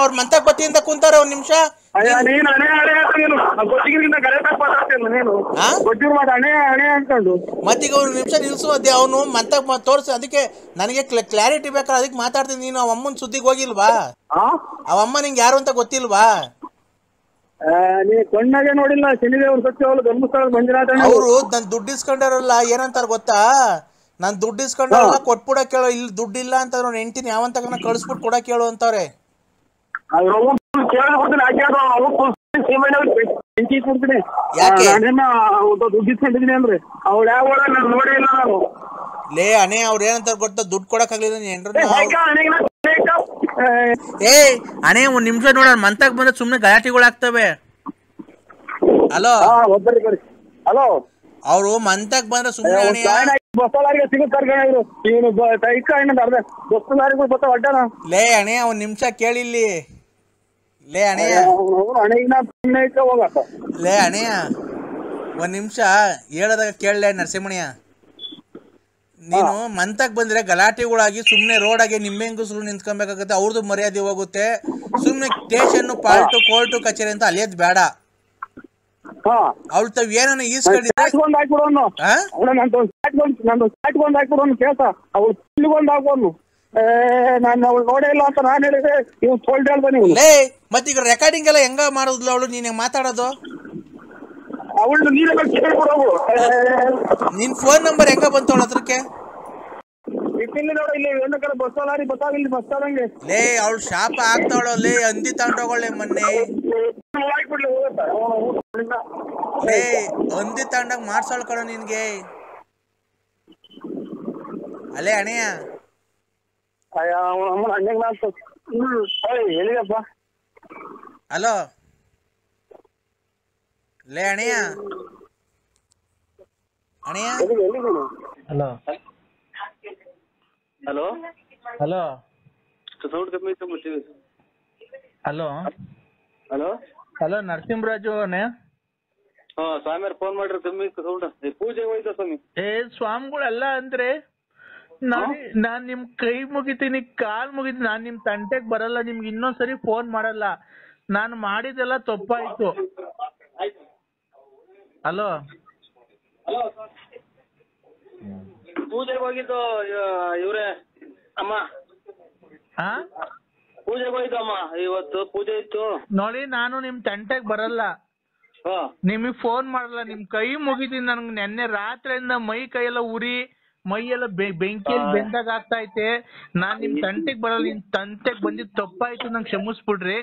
ಅವ್ರ ಮಂತಕ್ ಬತ್ತಿಯಿಂದ ಕುಂತಾರ ಒಂದ್ ನಿಮಿಷ. ನೀನು ಹಣೆ ನೀನು ಗೊತ್ತಿಗಿಂತ ಕರೆಕ್ಟಾಗಿ ಮಾತಾಡ್ತಿಲ್ಲ ನೀನು ಗೊತ್ತಿರ ಮಾತು ಹಣೆ ಅನ್ಕೊಂಡು ಮತ್ತೀಗ ಒಂದು ನಿಮಿಷ ನಿಲ್ಸು. ಅದೇ ಅವನು ಮಂತಕ್ ತೋರಿಸಿ, ಅದಕ್ಕೆ ನನಗೆ ಕ್ಲಾರಿಟಿ ಬೇಕಾದ್ರೆ ಅದಕ್ಕೆ ಮಾತಾಡ್ತೀನಿ. ನೀನು ಅವ ಅಮ್ಮನ ಸುದ್ದಿಗೆ ಹೋಗಿಲ್ವಾ? ಅವಮ್ಮ ನಿಂಗೆ ಯಾರು ಅಂತ ಗೊತ್ತಿಲ್ವಾ? ನೀ ಕಣ್ಣಾಗೆ ನೋಡಿಲ್ಲ. ಶನಿದೇವ್ರ ಸತ್ಯವಲ್ಲ ಧರ್ಮಸ್ಥಳ ಮಂಜುನಾಥ ಅವರು ನನ್ ದುಡ್ಡು ಇಸ್ಕೊಂಡಾರಲ್ಲ ಏನಂತಾರ ಗೊತ್ತಾ? ನಾನ್ ದುಡ್ಡು ಇಸ್ಕೊಂಡಾರಲ್ಲ ಕೊಟ್ಬಿಡಕ್ ಕೇಳೋ. ಇಲ್ಲಿ ದುಡ್ಡು ಇಲ್ಲ ಅಂತ ಅವ್ನ ಹೆಂಡ್ತಿನ ಯಾವಂತ ಕಳಿಸ್ಬಿಟ್ಟು ಕೊಡಕ್ ಕೇಳು ಅಂತವ್ರೆ. ದುಡ್ಡು ಇಸ್ಕೊಂಡಿದೀನಿ ಅಂದ್ರೆ ಅವ್ಳು ಯಾವ ನೋಡಿ ಇಲ್ಲ ನಾನು. ಲೇ ಅಣೆ ಅವ್ರ ಏನಂತಾರ ಗೊತ್ತಾ? ದುಡ್ಡು ಕೊಡಕ್ ಆಗ್ಲಿಲ್ಲ. ಅಣೆ ಒಂದ್ ನಿಮಿಷ ನೋಡ, ಮಂತಾಗ ಬಂದ್ರೆ ಸುಮ್ನೆ ಗಲಾಟೆಗಳು ಆಗ್ತವೆ. ಹಲೋ ಹಲೋ, ಅವ್ರು ಮಂತಾಗ ಬಂದ್ರೆ ಸುಮ್ನೆ ಬಸ್ಸಾರಿಗೆ ಸಿಗುತ್ತಾರೆ ಬಸ್ಸಾರಿಗಳು ಬತ್ತ ಒಡ್ಡನ. ಲೇ ಅಣೆ ಒಂದ್ ನಿಮಿಷ ಕೇಳಿಲ್ಲಿ. ಲೇ ಅಣೆಯ ಲೇ ಅಣೆಯ ಒಂದ್ ನಿಮಿಷ ಹೇಳದಾಗ ಕೇಳಲೇ ನರಸಿಂಹಣ್ಯ. ನೀನು ಮಂತಕ್ ಬಂದ್ರೆ ಗಲಾಟೆಗಳಾಗಿ ಸುಮ್ನೆ ರೋಡಾಗೆ ನಿಂಬೆಂಗುಸ್ರು ನಿಂತ್ಕೊಬೇಕಾಗತ್ತೆ. ಅವ್ರದ್ದು ಮರ್ಯಾದೆ ಹೋಗುತ್ತೆ. ಸುಮ್ನೆ ಸ್ಟೇಷನ್ ಪಾಲ್ಟು ಕೋರ್ಟು ಕಚೇರಿ ಅಂತ ಅಲಿಯೋದ್ ಬೇಡ. ಅವಳು ತಾವ್ ಏನನ್ನ ಈಸ್ಕೊಂಡಿದ್ರೆ ನೋಡೇ ಇಲ್ಲ ಅಂತ ನಾನು ಹೇಳಿದ್ರೆ ಲೇ ಮತ್ತೀಗ ರೆಕಾರ್ಡಿಂಗ್ ಎಲ್ಲ ಹೆಂಗ ಮಾಡೋದಿಲ್ಲ ಅವಳು? ನೀನ್ ಮಾತಾಡೋದು ಅವಳು ನಿನ್ ಫೋನ್ ನಂಬರ್ ಹೆಂಗ ಬಂತು ಅವಳ ಹತ್ರಕ್ಕೆ? ಲೇ ಅವಳು ಶಾಪ ಆಗ್ತಾವಳ. ಲೇ ಹಂದಿ ತಗೊಂಡೋಗಳೆ ಮೊನ್ನೆ. ಲೇ ಹಂದಿ ತಗೊಂಡಾಗ ಮಾಡ್ಸೋಳ್ ಕಣ ನಿನ್ಗೆ. ಅಲ್ಲೇ ಅಣೆಯ ಹಲೋ ಲೇ ಅಣೆಯ ಅಣ್ಣಯ್ಯ ಎಲ್ಲಿದ್ದೀನಿ? ಹಲೋ ಹಲೋ ಹಲೋ ಸೌಂಡ್ ಕಮ್ಮಿ ಇತ್ತು TV. Hello hello hello Narasimharaju ಅಣ್ಣಯ್ಯ. ಹಾ ಸ್ವಾಮಿಯವ್ರು ಫೋನ್ ಮಾಡ್ರಿ ಕಮ್ಮಿ ಇತ್ತು ಸೌಂಡ್. ಪೂಜೆಗೆ ಹೋಯ್ತಾ ಸ್ವಾಮಿ? ಸ್ವಾಮಿಗಳೆಲ್ಲ ಅಂದ್ರೆ ನಾನ್ ನಿಮ್ ಕೈ ಮುಗಿತೀನಿ, ಕಾಲ್ ಮುಗಿತೀನಿ, ನಾನ್ ನಿಮ್ ತಂಟೆಗ್ ಬರಲ್ಲ, ನಿಮ್ಗೆ ಇನ್ನೊಂದ್ಸರಿ ಫೋನ್ ಮಾಡಲ್ಲ. ನಾನು ಮಾಡಿದೆಲ್ಲ ತಪ್ಪಾಯ್ತು. ಹಲೋ ಪೂಜೆಗೆ ಹೋಗಿದ್ದು ಇವ್ರೆ ಅಮ್ಮ. ಪೂಜೆಗೆ ಹೋಯ್ತು ಅಮ್ಮ, ಇವತ್ತು ಪೂಜೆ ಇತ್ತು. ನೋಡಿ ನಾನು ನಿಮ್ ತಂಟೆಗ್ ಬರಲ್ಲ, ನಿಮಗ್ ಫೋನ್ ಮಾಡಲ್ಲ, ನಿಮ್ ಕೈ ಮುಗಿತೀನಿ. ನನ್ಗೆ ನೆನ್ನೆ ರಾತ್ರಿಯಿಂದ ಮೈ ಕೈಯೆಲ್ಲ ಉರಿ, ಮೈಯೆಲ್ಲ ಬೆಂಕಿಯಲ್ಲಿ ಬೆಂದಾಗ ಆಗ್ತಾ ಐತೆ. ನಾನ್ ನಿಮ್ ತಂಟೆಗ್ ಬರಲ್ಲ, ನಿಮ್ ತಂಟೆಗ್ ಬಂದಿದ್ ತಪ್ಪಾಯ್ತು, ನಂಗೆ ಕ್ಷಮಿಸ್ಬಿಡ್ರಿ.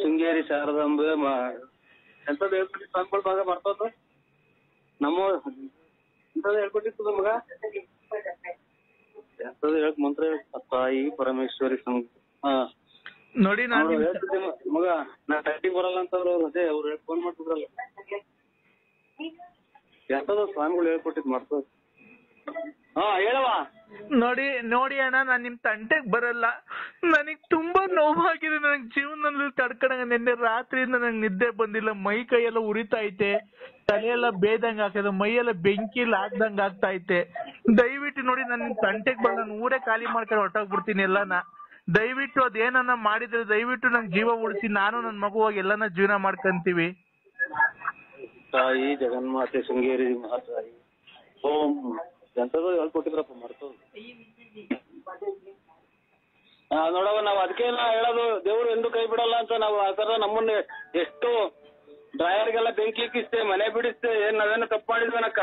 ಶೃಂಗೇರಿ ಶಾರದಾಂಬೆ ಎಂತದ್ದು ಹೇಳ್ಬಿಟ್ಟು ಸ್ವಾಮಿಗಳ ಭಾಗ ಬರ್ತದ ನಮ್ಮ ಎಂತದ್ದು ಹೇಳ್ಕೊಟ್ಟಿತ್ತು ನಮಗ, ಎಂತದ್ದು ಹೇಳಕ್ ಮಂತ್ರ ತಾಯಿ ಪರಮೇಶ್ವರಿ ನೋಡಿ ನಾನು ಮಗ ನಾ ಟೈಟಿಗೆ ಬರಲ್ಲ ಅಂತವ್ರು, ಅದೇ ಅವ್ರು ಫೋನ್ ಮಾಡ್ತಿದ್ರಲ್ಲ, ಎಂತದ್ದು ಸ್ವಾಮಿಗಳು ಹೇಳ್ಕೊಟ್ಟಿದ್ ಮರ್ತದ. ಹಾ ಹೇಳವ. ನೋಡಿ ಅಣ್ಣ, ನಾನ್ ನಿಮ್ ತಂಟೆಗ್ ಬರಲ್ಲ. ನನಗ್ ತುಂಬಾ ನೋವಾಗಿದೆ, ನನಗ್ ಜೀವನದಲ್ಲಿ ತಡ್ಕಣಂಗ. ನಿನ್ನೆ ರಾತ್ರಿಯಿಂದ ನಂಗೆ ನಿದ್ದೆ ಬಂದಿಲ್ಲ, ಮೈ ಕೈಯೆಲ್ಲ ಉರಿತಾ ಐತೆ, ತಲೆಯೆಲ್ಲ ಬೇದಂಗ ಆಗ್ತದೆ, ಮೈಯೆಲ್ಲ ಬೆಂಕಿಲ್ ಹಾಕ್ದಂಗ ಆಗ್ತಾ ಐತೆ. ದಯವಿಟ್ಟು ನೋಡಿ, ನಾನು ನಿಮ್ ತಂಟೆಗ್ ಬರಲ್ಲ, ನಾನು ಊರೇ ಖಾಲಿ ಮಾಡ್ಕೊಂಡು ಹೊರಟೋಗ್ಬಿಡ್ತೀನಿ ಎಲ್ಲಾನ. ದಯವಿಟ್ಟು ಅದೇನನ್ನ ಮಾಡಿದ್ರೆ ದಯವಿಟ್ಟು ನಂಗೆ ಜೀವ ಉಳಿಸಿ, ನಾನು ನನ್ ಮಗುವಾಗಿ ಎಲ್ಲಾನ ಜೀವನ ಮಾಡ್ಕಂತೀವಿ. ತಾಯಿ ಜಗನ್ಮಾತೆ ಶೃಂಗೇರಿ ಮಹಾತಾಯಿ ಓಂ ಎಂತದ್ದು ಹೇಳ್ಕೊಟ್ಟಿದ್ರಪ್ಪ ಮರ್ತದ. ನೋಡವ, ನಾವ್ ಅದಕ್ಕೆ ಹೇಳೋದು, ದೇವ್ರು ಎಂದು ಕೈ ಬಿಡಲ್ಲ ಅಂತ. ನಾವು ಆ ತರ ನಮ್ಮನ್ನ ಎಷ್ಟು ಡ್ರೈವರ್ಗೆಲ್ಲ ಬೆಂಕಿ ಇಕ್ಕಿಸ್ತೇ, ಮನೆ ಬಿಡಿಸ್ತೇ, ಏನ್ ನಾವೇನು ತಪ್ಪು ಮಾಡಿದ್ವನಕ್ಕ.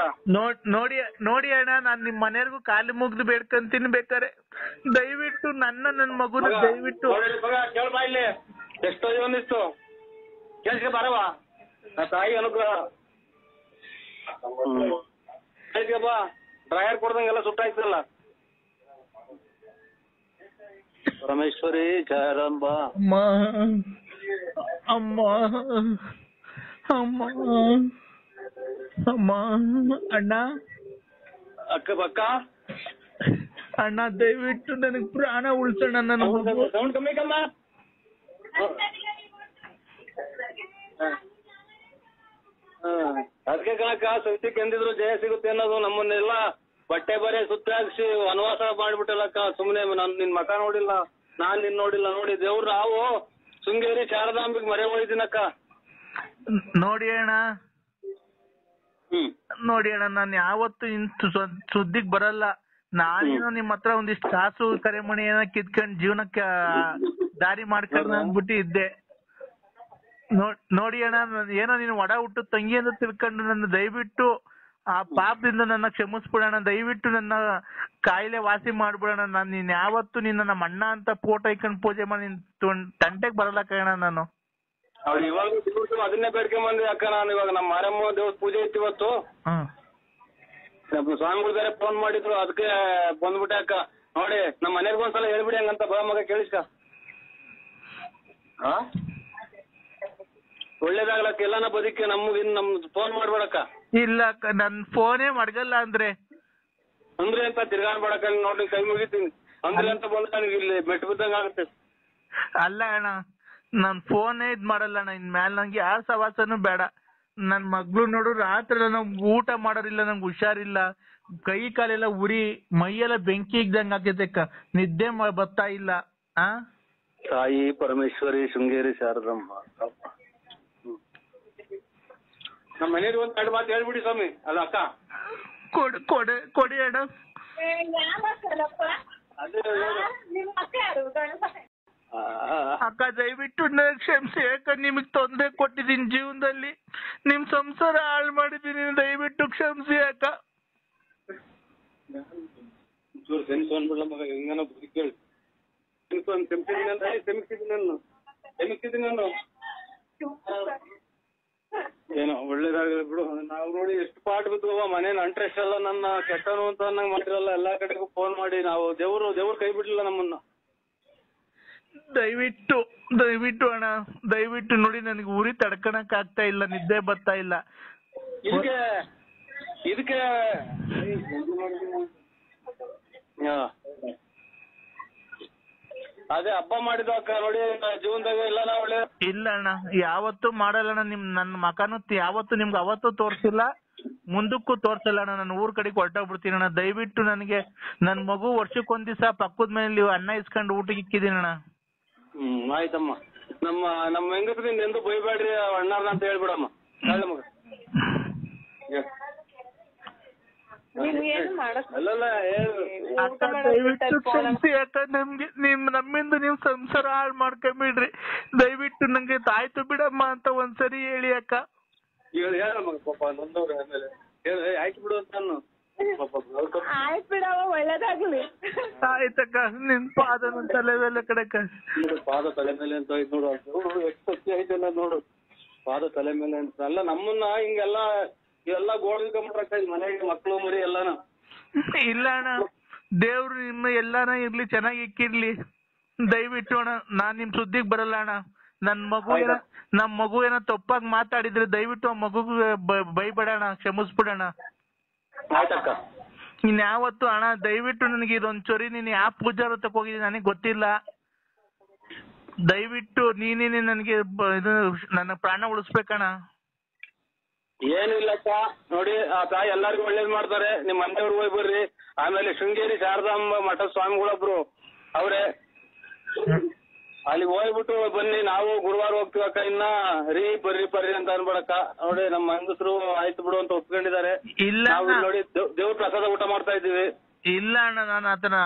ನೋಡಿ ಅಣ್ಣ, ನಾನ್ ನಿಮ್ ಮನೆಯವ್ರಿಗೂ ಕಾಲು ಮುಗ್ದು ಬೇಡ್ಕಂತೀನಿ ಬೇಕಾರೆ. ದಯವಿಟ್ಟು ನನ್ ಮಗುನ ದಯವಿಟ್ಟು ಕೇಳ್ಬಾ, ಇಲ್ಲಿ ಎಷ್ಟೋ ಒಂದಿಷ್ಟು ಕೇಳಿಸ್ಕೆ ಬರವಾ, ನಾ ತಾಯಿ ಅನುಗ್ರಹ ಬಾ. ಡ್ರೈವರ್ ಕೊಡ್ದಂಗೆಲ್ಲ ಸುಟ್ಟಾಯ್ತಲ್ಲ. ಪರಮೇಶ್ವರಿ ಜಯರಂಬ ಅಮ್ಮ ಅಮ್ಮ ಅಮ್ಮ ಅಮ್ಮ. ಅಣ್ಣ ಅಕ್ಕ ಬಕ್ಕ ಅಣ್ಣ, ದಯವಿಟ್ಟು ನನಗ್ ಪ್ರಾಣ ಉಳ್ಸೋಣ. ನನ್ನ ಸೌಂಡ್ ಕಮ್ಮಿ ಕಮ್ಮ. ಅದಕ್ಕೆ ಕಣಕ್ಕ ಸತ್ಯಕ್ಕೆ ಎಂದಿದ್ರು ಜಯ ಸಿಗುತ್ತೆ ಅನ್ನೋದು. ನಮ್ಮನ್ನೆಲ್ಲ ಬಟ್ಟೆ ಬರೆ ಸುತ್ತಾಕ್ಸಿ ವನವಾಸ ಮಾಡ್ಬಿಟ್ಟಲ್ಲಕ್ಕ. ಸುಮ್ನೆ ನಿನ್ ಮಕ ನೋಡಿಲ್ಲ, ನಾನ್ ನಿನ್ ನೋಡಿಲ್ಲ. ನೋಡಿ ದೇವ್ರು, ನಾವು ಶೃಂಗೇರಿ ಶಾರದಾಂಬಿಗೆ ಮರೆ ಹೋಯ್ತೀನಕ್ಕ. ನೋಡಿ ಅಣ್ಣ, ನಾನು ಯಾವತ್ತು ಸುದ್ದಿಗ್ ಬರಲ್ಲ. ನಾನೇನೋ ನಿಮ್ ಹತ್ರ ಒಂದಿಷ್ಟು ಕಾಸು ಕರೆಮಣಿ ಏನೋ ಕಿತ್ಕೊಂಡ್ ಜೀವನಕ್ಕೆ ದಾರಿ ಮಾಡ್ಕೊಂಡು ಅಂದ್ಬಿಟ್ಟು ಇದ್ದೆ. ನೋಡಿ ಅಣ್ಣ, ಏನೋ ನೀನು ಒಡ ಹುಟ್ಟು ತಂಗಿ ಅಂತ ತಿಳ್ಕೊಂಡು ನನ್ನ ದಯವಿಟ್ಟು ಆ ಪಾಪದಿಂದ ನನ್ನ ಕ್ಷಮಿಸ್ಬಿಡೋಣ. ದಯವಿಟ್ಟು ನನ್ನ ಕಾಯಿಲೆ ವಾಸಿ ಮಾಡ್ಬಿಡೋಣ. ನೀನ್ ಯಾವತ್ತು ನಮ್ಮ ಅಣ್ಣ ಅಂತ ಫೋಟೋ ಇಟ್ಕೊಂಡು ಪೂಜೆ ಮಾಡಿ ನಿನ್ ತಂಟೆಗ್ ಬರಲ್ಲ ಕಣ ನಾನು. ಅವ್ರು ಇವಾಗ ಅದನ್ನೇ ಬೇಡ್ಕೊಂಡ್ ಬಂದ್ವಿ ಅಕ್ಕ. ನಾನು ಇವಾಗ ನಮ್ಮ ಮಾರಮ್ಮ ದೇವ್ರ ಪೂಜೆ ಇತ್ತು ಇವತ್ತು. ಸ್ವಾಮಿಗಳು ಬೇರೆ ಫೋನ್ ಮಾಡಿದ್ರು, ಅದಕ್ಕೆ ಬಂದ್ಬಿಟ್ಟೆ ಅಕ್ಕ. ನೋಡಿ ನಮ್ಮ ಮನೆಗೆ ಒಂದ್ಸಲ ಹೇಳ್ಬಿಡಿ ಹಂಗಂತ ಬಾ ಮಗ, ಕೇಳಿಸ್ಕ. ಒಳ್ಳೇದಾಗ್ಲಕ್ಕ, ಎಲ್ಲಾನ ಬದುಕಿ ನಮ್ಗೆ ಫೋನ್ ಮಾಡ್ಬೇಡಕ್ಕ. ಇಲ್ಲ ಅಕ್ಕ, ನನ್ ಫೋನೇ ಮಡ್ಗಲ್ಲ ಅಂದ್ರೆ ಅಂತ ತಿರ್ಗಾಡ್ಬೇಡಕ್ಕ. ನೋಡಿ ಕೈ ಮುಗಿತೀನಿ ಅಂದ್ರೆ ಅಂತ ಬಂದ್ರೆ ನನಗೆ ಇಲ್ಲಿ ಮೆಟ್ಟು ಬಿದ್ದಂಗ ಆಗುತ್ತೆ. ಅಲ್ಲ ಅಣ್ಣ, ನಾನ್ ಫೋನೇ ಇದ್ ಮಾಡಲ್ಲ ಅಣ್ಣ. ಇನ್ಮೇಲೆ ನಂಗೆ ಯಾರ ಸವಾಸನೂ ಬೇಡ. ನನ್ ಮಗ್ಳು ನೋಡು, ರಾತ್ರಿ ನಂಗೆ ಊಟ ಮಾಡೋರಿಲ್ಲ, ನಂಗೆ ಹುಷಾರಿಲ್ಲ, ಕೈ ಕಾಲೆಲ್ಲ ಉರಿ, ಮೈಯೆಲ್ಲ ಬೆಂಕಿ ಇದ್ದಂಗ ಆಗೈತೆ, ನಿದ್ದೆ ಬರ್ತಾ ಇಲ್ಲ. ತಾಯಿ ಪರಮೇಶ್ವರಿ ಶೃಂಗೇರಿ ಶಾರದಮ್ಮ. ನಮ್ಮ ಮನೆಯವ್ರಿಗೆ ಒಂದ್ ಎರಡು ಮಾತು ಹೇಳ್ಬಿಡಿ ಸ್ವಾಮಿ. ಅಲ್ಲ ಅಕ್ಕ, ಕೊಡಿ ಅಣ್ಣ. ಅಕ್ಕ ದಯವಿಟ್ಟು ಕ್ಷಮಿಸಿ, ಯಾಕಂದ್ರೆ ನಿಮಗ್ ತೊಂದರೆ ಕೊಟ್ಟಿದ್ದೀನಿ ಜೀವನದಲ್ಲಿ, ನಿಮ್ ಸಂಸಾರ ಹಾಳು ಮಾಡಿದ್ದೀನಿ, ದಯವಿಟ್ಟು ಕ್ಷಮಿಸಿ ಅಕ್ಕ. ಮಗ ಹೆಂಗನ ಕೇಳಿ ಕ್ಷಮಿಸಿದ್ದೀನಿ ನಾನು. ಏನೋ ಒಳ್ಳೇದಾಗಲಿ ಬಿಡು. ನಾವು ನೋಡಿ ಎಷ್ಟು ಪಾಠ ಬಿದ್ದುವ ಮನೆ ಇಂಟ್ರೆಸ್ಟ್ ಎಲ್ಲ ನನ್ನ ಕೆಟ್ಟನು ಅಂತ ಅನ್ನಂಗ್ ಮಾಡಿರಲ್ಲ. ಎಲ್ಲಾ ಕಡೆಗೂ ಫೋನ್ ಮಾಡಿ ನಾವು ದೇವ್ರು ಕೈ ಬಿಡ್ಲಿಲ್ಲ ನಮ್ಮನ್ನ. ದಯವಿಟ್ಟು ಅಣ್ಣ, ದಯವಿಟ್ಟು ನೋಡಿ, ನನಗೆ ಉರಿ ತಡ್ಕಣಕ್ ಆಗ್ತಾ ಇಲ್ಲ, ನಿದ್ದೆ ಬರ್ತಾ ಇಲ್ಲ. ಇದಕ್ಕೆ ಅದೇ ಹಬ್ಬ ಮಾಡಿದ ಅಕ್ಕ ನೋಡಿ ಜೀವನದಾಗ ಇಲ್ಲ ನಾ ಒಳ್ಳೆ ಇಲ್ಲ ಅಣ್ಣ, ಯಾವತ್ತೂ ಮಾಡಲ್ಲ ಅಣ್ಣ. ನನ್ನ ಮಕನು ಯಾವತ್ತು ನಿಮ್ಗೆ ಅವತ್ತು ತೋರ್ಸಿಲ್ಲ, ಮುಂದಕ್ಕೂ ತೋರ್ಸಲ್ಲ ಅಣ್ಣ. ನಾನು ಊರ್ ಕಡೆಗೆ ಹೊರಟೋಗ್ಬಿಡ್ತೀನಿ ಅಣ್ಣ. ದಯವಿಟ್ಟು ನನಗೆ ನನ್ ಮಗು ವರ್ಷಕ್ಕೊಂದ್ ದಿವಸ ಪಕ್ಕದ ಮನೇಲಿ ಅನ್ನ ಇಸ್ಕೊಂಡು ಊಟಕ್ಕೆ ಇಕ್ಕಿದೀನಿ ಅಣ್ಣ. ಆಯ್ತಮ್ಮ. ನಮ್ಮ ಹೆಂಗಸ್ರಿಂದ ಎಂದು ಬೈಬೇಡ್ರಿ ಅಣ್ಣಾರ್ನ ಅಂತ ಹೇಳ್ಬಿಡಮ್ಮ. ಮಗ ಅಲ್ಲಲ್ಲ ನಮ್ಮಿಂದ ನೀವು ಸಂಸಾರ ಹಾಳು ಮಾಡ್ಕೊಂಬಿಡ್ರಿ. ದಯವಿಟ್ಟು ನಂಗೆ ತಾಯ್ತು ಬಿಡಮ್ಮ ಅಂತ ಒಂದ್ಸರಿ ಹೇಳಿ ಅಕ್ಕ. ಹೇಳಮ್ಮ ಪಾಪ ನೊಂದವ್ರೆ ಆಮೇಲೆ ಆಯ್ತು ಬಿಡು ಅಂತ ಆಯ್ತು ಬಿಡವ, ಒಳ್ಳೇದಾಗ್ಲಿ. ಆಯ್ತಕ್ಕ, ನಿನ್ ಪಾದ ತಲೆ ಮೇಲೆ ಕಡೆಕ ಪಾದ ತಲೆ ಮೇಲೆ ಅಂತ ಆಯ್ತು ನೋಡು. ಎಷ್ಟು ಸತ್ಯ ಐತೆಲ್ಲ ನೋಡು. ಪಾದ ತಲೆ ಮೇಲೆ ಅಂತ ಅಲ್ಲ ನಮ್ಮನ್ನ ಹಿಂಗೆಲ್ಲ ಇವೆಲ್ಲ ಗೋಳ್ಕೊಂಡ್ಬಿಟ್ರಕ್ಕ ಮನೆಗೆ ಮಕ್ಳು ಮರಿ ಎಲ್ಲಾನ. ಇಲ್ಲ ಅಣ್ಣ, ದೇವ್ರು ನಿಮ್ಮ ಎಲ್ಲಾನ ಇರ್ಲಿ, ಚೆನ್ನಾಗಿ ಇಕ್ಕಿರ್ಲಿ. ದಯವಿಟ್ಟು ಅಣ್ಣ, ನಾನ್ ನಿಮ್ ಸುದ್ದಿಗ್ ಬರಲ್ಲ ಅಣ್ಣ. ನಮ್ ಮಗು ಏನೋ ತಪ್ಪಾಗಿ ಮಾತಾಡಿದ್ರೆ ದಯವಿಟ್ಟು ಆ ಮಗುಗೆ ಬೈಬೇಡಣ, ಕ್ಷಮಿಸ್ಬಿಡಣ. ಆಯ್ತಕ್ಕ. ಇನ್ಯಾವತ್ತು ಅಣ್ಣ ದಯವಿಟ್ಟು ನನಗೆ ಇದೊಂದ್ ಚೊರಿ, ನೀನ್ ಯಾವ ಪೂಜಾರ ತಕ ಹೋಗಿದ್ದೀನಿ ನನಗೆ ಗೊತ್ತಿಲ್ಲ. ದಯವಿಟ್ಟು ನೀನೇನೆ ನನಗೆ ಇದು ನನ್ನ ಪ್ರಾಣ ಉಳಿಸ್ಬೇಕಣ್ಣ. ಏನಿಲ್ಲಕ್ಕ ನೋಡಿ, ಆ ತಾಯಿ ಎಲ್ಲರಿಗೂ ಒಳ್ಳೇದ್ ಮಾಡ್ತಾರೆ. ನಿಮ್ ಮನೆಯವ್ರಿಗೆ ಹೋಗಿ ಬರ್ರಿ. ಆಮೇಲೆ ಶೃಂಗೇರಿ ಶಾರದಾಂಬ ಮಠ ಸ್ವಾಮಿಗಳೊಬ್ರು ಅವ್ರೆ, ಅಲ್ಲಿಗೆ ಹೋಗ್ಬಿಟ್ಟು ಬನ್ನಿ. ನಾವು ಗುರುವಾರ ಹೋಗ್ತೀವಕ್ಕ. ಇನ್ನ ಬರ್ರಿ ಅಂತ ಅನ್ಬೇಡಕ್ಕ. ನೋಡಿ ನಮ್ಮ ಹೆಂಗಸರು ಆಯ್ತು ಬಿಡು ಅಂತ ಒಪ್ಕೊಂಡಿದ್ದಾರೆ. ನಾವು ನೋಡಿ ದೇವ್ರ ಪ್ರಸಾದ ಊಟ ಮಾಡ್ತಾ ಇದ್ದೀವಿ. ಇಲ್ಲ ಅಣ್ಣ, ನಾನು ಆತನ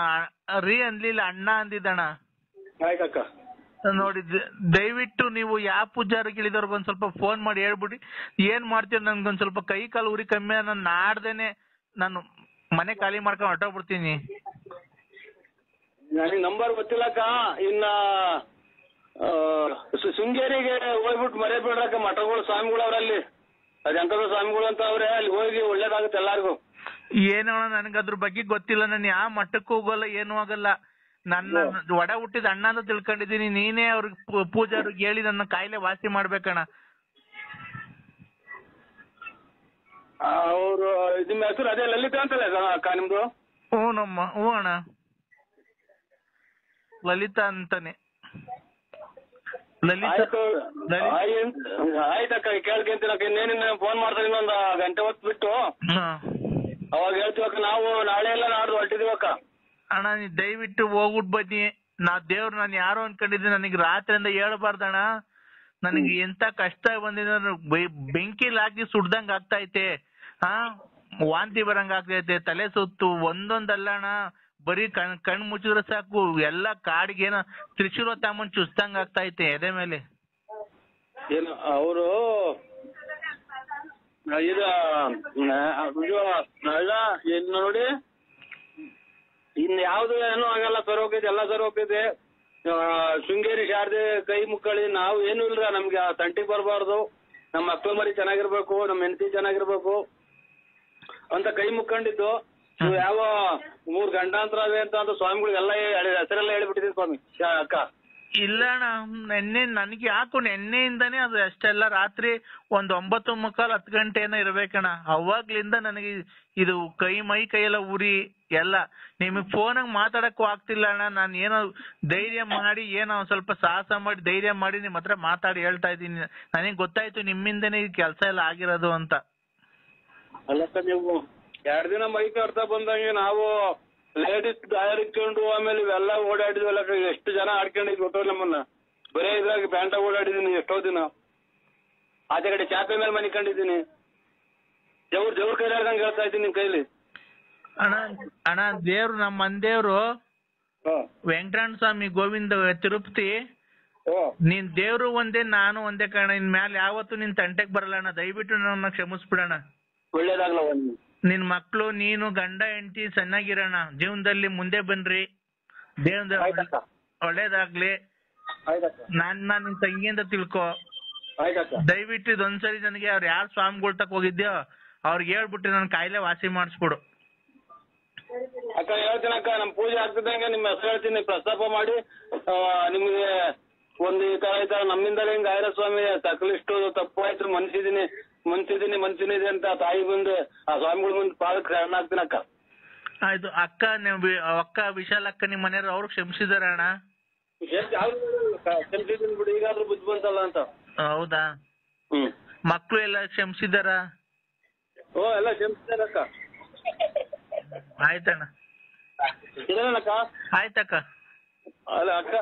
ಅನ್ಲಿಲ್ಲ, ಅಣ್ಣ ಅಂದಿದ್ದಣ್ಣ. ಆಯ್ತಕ್ಕ. ನೋಡಿ ದಯವಿಟ್ಟು ನೀವು ಯಾವ ಪೂಜಾರಿಗೆ ಇಳಿದವ್ರಿಗೆ ಒಂದ್ ಸ್ವಲ್ಪ ಫೋನ್ ಮಾಡಿ ಹೇಳ್ಬಿಡಿ ಏನ್ ಮಾಡ್ತೀರ. ನನ್ಗೊಂದ್ ಸ್ವಲ್ಪ ಕೈ ಕಾಲು ಉರಿ ಕಮ್ಮಿ, ನಾನು ನಾಡ್ದೇನೆ ನಾನು ಮನೆ ಖಾಲಿ ಮಾಡ್ಕೊಂಡು ಹೊರಟೋಗ್ಬಿಡ್ತೀನಿ. ನನಗೆ ನಂಬರ್ ಗೊತ್ತಿಲ್ಲಕ್ಕ. ಇನ್ನ ಶೃಂಗೇರಿಗೆ ಹೋಗ್ಬಿಟ್ಟು ಮರೆಯಬೇಡ್ರಕ್ಕ. ಮಠಗಳು ಸ್ವಾಮಿಗಳು ಅವ್ರಲ್ಲಿ, ಅದೆಂತದ ಸ್ವಾಮಿಗಳು ಅಂತ ಅವ್ರೆ, ಅಲ್ಲಿ ಹೋಗಿ ಒಳ್ಳೇದಾಗುತ್ತೆ ಎಲ್ಲಾರ್ಗು. ಏನೋ ನನಗೆ ಅದ್ರ ಬಗ್ಗೆ ಗೊತ್ತಿಲ್ಲ. ನಾನು ಯಾವ ಮಠಕ್ಕೂ ಹೋಗಲ್ಲ, ಏನೂ ಆಗಲ್ಲ. ನನ್ನ ಒಡ ಹುಟ್ಟಿದ ಅಣ್ಣ ಅಂತ ತಿಳ್ಕೊಂಡಿದೀನಿ. ನೀನೇ ಅವ್ರಿಗೆ ಪೂಜಾರಿಗೆ ಹೇಳಿ ನನ್ನ ಕಾಯಿಲೆ ವಾಸಿ ಮಾಡ್ಬೇಕಣ್ಣ. ಅವರು ನಿಮ್ಮ ಹೆಸರು ಅದೇ ಲಲಿತಾ ಅಂತಲ್ಲ ಅಕ್ಕ ನಿಮ್ದು? ಹ್ಞೂ ಅಣ್ಣ, ಲಲಿತಾ ಅಂತಾನೆ. ಆಯ್ತಕ್ಕ, ಕೇಳ್ಕೊಂತೀನಕ್ಕ. ಇನ್ನೇನಿನ್ನ ಫೋನ್ ಮಾಡ್ತಾರೆ ಇನ್ನೊಂದು ಗಂಟೆ ಹೊತ್ತು ಬಿಟ್ಟು. ಅವಾಗ ಹೇಳ್ತೀವಕ್ಕ. ನಾವು ನಾಳೆ ಎಲ್ಲ ನಾಡ್ದು ಹೊರಟಿದೀವಕ್ಕ. ಅಣ್ಣ ನೀ ದಯವಿಟ್ಟು ಹೋಗ್ಬಿಟ್ಟು ಬನ್ನಿ. ದೇವ್ರು ನಾನು ಯಾರೋ ಅನ್ಕೊಂಡಿದ್ದೀನಿ, ನನಗೆ ರಾತ್ರಿಯಿಂದ ಹೇಳ್ಬಾರ್ದಣ್ಣ. ನನಗೆ ಎಂತ ಕಷ್ಟ ಬಂದಿದೆ, ಬೆಂಕಿಲ್ ಹಾಕಿ ಸುಡ್ದಂಗ್ ಆಗ್ತೈತೆ. ವಾಂತಿ ಬರಂಗ್ ಆಗ್ತೈತೆ, ತಲೆ ಸುತ್ತು ಒಂದೊಂದಲ್ಲ ಅಣ್ಣ. ಬರೀ ಕಣ್ ಮುಚ್ಚಿದ್ರೆ ಸಾಕು ಎಲ್ಲ ಕಾಡಿಗೆ ಏನೋ ತ್ರಿಶೂಲ ತಾಮನ್ ಚುಸ್ತಂಗ್ ಆಗ್ತೈತೆ ಎದೆ ಮೇಲೆ. ಏನು ಅವರು ಇದು ನೋಡಿ, ಇನ್ ಯಾವ್ದು ಏನೂ ಆಗಲ್ಲ. ಸರ್ ಹೋಗಿದೆ, ಎಲ್ಲ ಸರ್ ಹೋಗಿದೆ. ಶೃಂಗೇರಿ ಶಾರದೆ ಕೈ ಮುಕ್ಕಳಿ. ನಾವು ಏನು ಇಲ್ರ, ನಮ್ಗೆ ಆ ತಂಟಿಗೆ ಬರಬಾರ್ದು. ನಮ್ಮ ಮಕ್ಕಳು ಮರಿ ಚೆನ್ನಾಗಿರ್ಬೇಕು, ನಮ್ಮ ಹೆಂಡತಿ ಚೆನ್ನಾಗಿರ್ಬೇಕು ಅಂತ ಕೈ ಮುಕ್ಕೊಂಡಿದ್ದು. ನೀವು ಯಾವ 3 ಗಂಡಾಂತರ ಅವೆ ಅಂತ ಸ್ವಾಮಿಗಳಿಗೆಲ್ಲ ಹೆಸರೆಲ್ಲ ಹೇಳ್ಬಿಟ್ಟಿದ್ದೀವಿ ಸ್ವಾಮಿ ಅಕ್ಕ. ಇಲ್ಲ ಅಣ್ಣ, ನನಗೆ ಯಾಕೋ ನೆನ್ನೆಯಿಂದಾನೇ ಅದು ಅಷ್ಟೆಲ್ಲ. ರಾತ್ರಿ 9:45 10 ಗಂಟೆ ಏನೋ ಇರ್ಬೇಕಣ್ಣ. ಅವಾಗ್ಲಿಂದ ನನಗೆ ಇದು ಮೈ ಕೈಯೆಲ್ಲ ಉರಿ ಎಲ್ಲ. ನಿಮಗ್ ಫೋನಾಗ ಮಾತಾಡಕ್ಕೂ ಆಗ್ತಿಲ್ಲ ಅಣ್ಣ. ನಾನು ಏನೋ ಧೈರ್ಯ ಮಾಡಿ, ಏನೋ ಸ್ವಲ್ಪ ಸಾಹಸ ಮಾಡಿ ಧೈರ್ಯ ಮಾಡಿ ನಿಮ್ ಹತ್ರ ಮಾತಾಡಿ ಹೇಳ್ತಾ ಇದ್ದೀನಿ. ನನಗೆ ಗೊತ್ತಾಯ್ತು ನಿಮ್ಮಿಂದನೇ ಈ ಕೆಲಸ ಎಲ್ಲ ಆಗಿರೋದು ಅಂತ. ಅಲ್ಲಕ್ಕ, ನೀವು 2 ದಿನ ಮೈ ಕಟ್ತಾ ಬಂದಂಗೆ ನಾವು ಲೇಡೀಸ್ ದಾಯರ್ ಇಟ್ಕೊಂಡು ಆಮೇಲೆ ಇವೆಲ್ಲ ಓಡಾಡಿದ್ವಲ್ಲ. ಎಷ್ಟು ಜನ ಆಡ್ಕೊಂಡಿದ್ ಗೊತ್ತೋ ನಮ್ಮನ್ನ. ಬರೇ ಇದ್ರಾಗ ಪ್ಯಾಂಟ ಓಡಾಡಿದೀನಿ ಎಷ್ಟೋ ದಿನ. ಆಚೆ ಕಡೆ ಚಾಪೆ ಮೇಲೆ ಮನಿಕೊಂಡಿದ್ದೀನಿ. ದೇವ್ರ ಕೈ ಹೇಳ್ದಂಗೆ ಹೇಳ್ತಾ ಇದ್ದೀನಿ ನಿಮ್ ಕೈಲಿ. ಅಣ್ಣ ದೇವ್ರು ನಮ್ಮ ಮಂದೇವ್ರು ವೆಂಕಟರಮಣ ಸ್ವಾಮಿ ಗೋವಿಂದ ತಿರುಪತಿ. ನೀನ್ ದೇವ್ರು ಒಂದೇ, ನಾನು ಒಂದೇ ಕಣ. ಇನ್ ಮ್ಯಾಲ ಯಾವತ್ತು ನಿನ್ ತಂಟೆಗ್ ಬರಲ್ಲ ಅಣ್ಣ. ದಯವಿಟ್ಟು ನನ್ನ ಕ್ಷಮಿಸ್ಬಿಡಣ. ಒಳ್ಳೇದಾಗ್ಲ. ನಿನ್ ಮಕ್ಳು ನೀನು ಗಂಡ ಹೆಂಡತಿ ಚೆನ್ನಾಗಿರೋಣ. ಜೀವನದಲ್ಲಿ ಮುಂದೆ ಬನ್ರಿ. ದೇವ್ರ ಒಳ್ಳೇದಾಗ್ಲಿ. ನನ್ನ ನಿನ್ ತಂಗಿ ಅಂತ ತಿಳ್ಕೊ. ದಯವಿಟ್ಟು ಇದೊಂದ್ಸರಿ ನನಗೆ ಅವ್ರು ಯಾರು ಸ್ವಾಮಿಗಳು ತಕ ಹೋಗಿದ್ಯೋ ಅವ್ರಿಗೆ ಹೇಳ್ಬಿಟ್ಟು ನನ್ ಕಾಯಿಲೆ ವಾಸಿ ಮಾಡಿಸ್ಬಿಡು ಅಕ್ಕ. ಹೇಳ್ತೀನಿ ಅಕ್ಕ, ನಮ್ ಪೂಜೆ ಆಗ್ತಿದ್ದಂಗೆ ನಿಮ್ಮ ಹೆಸರು ಹೇಳ್ತೀನಿ, ಪ್ರಸ್ತಾಪ ಮಾಡಿ. ನಿಮ್ಗೆ ಒಂದು ಈ ತರ ನಮ್ಮಿಂದಲೇ ಹಿಂಗ ಆಯ್ರ ಸ್ವಾಮಿ ತಕ್ಕಲಿಷ್ಟು ತಪ್ಪು ಆಯ್ತು ಮನ್ಸಿದೀನಿ. ಮನ್ಸಿನಿದೆ ಅಂತ ತಾಯಿ ಮುಂದೆ ಆ ಸ್ವಾಮಿಗಳ ಮುಂದೆ ಪಾದಕ್ಕೆ ಶರಣ ಆಗ್ತೀನಕ್ಕ. ಆಯ್ತು ಅಕ್ಕ ಅಕ್ಕ ವಿಶಾಲ್ ಅಕ್ಕ ನಿಮ್ ಮನೆಯವ್ರು ಅವ್ರು ಕ್ಷಮಿಸಿದಾರ ಅಣ್ಣ? ಕ್ಷಮಿಸಿದ್ದೀನಿ ಬಿಡು, ಈಗಾದ್ರೂ ಬುದ್ಧಿ ಬಂತಲ್ಲ ಅಂತ. ಹೌದಾ? ಮಕ್ಳು ಎಲ್ಲ ಕ್ಷಮಿಸಿದಾರ? ಎಲ್ಲ ಕ್ಷಮಿಸಿದಾರಕ್ಕ. ಆಯ್ತಣ್ಣ. ಇದೇನಕ್ಕ? ಆಯ್ತಕ್ಕ. ಅಲ್ಲ ಅಕ್ಕ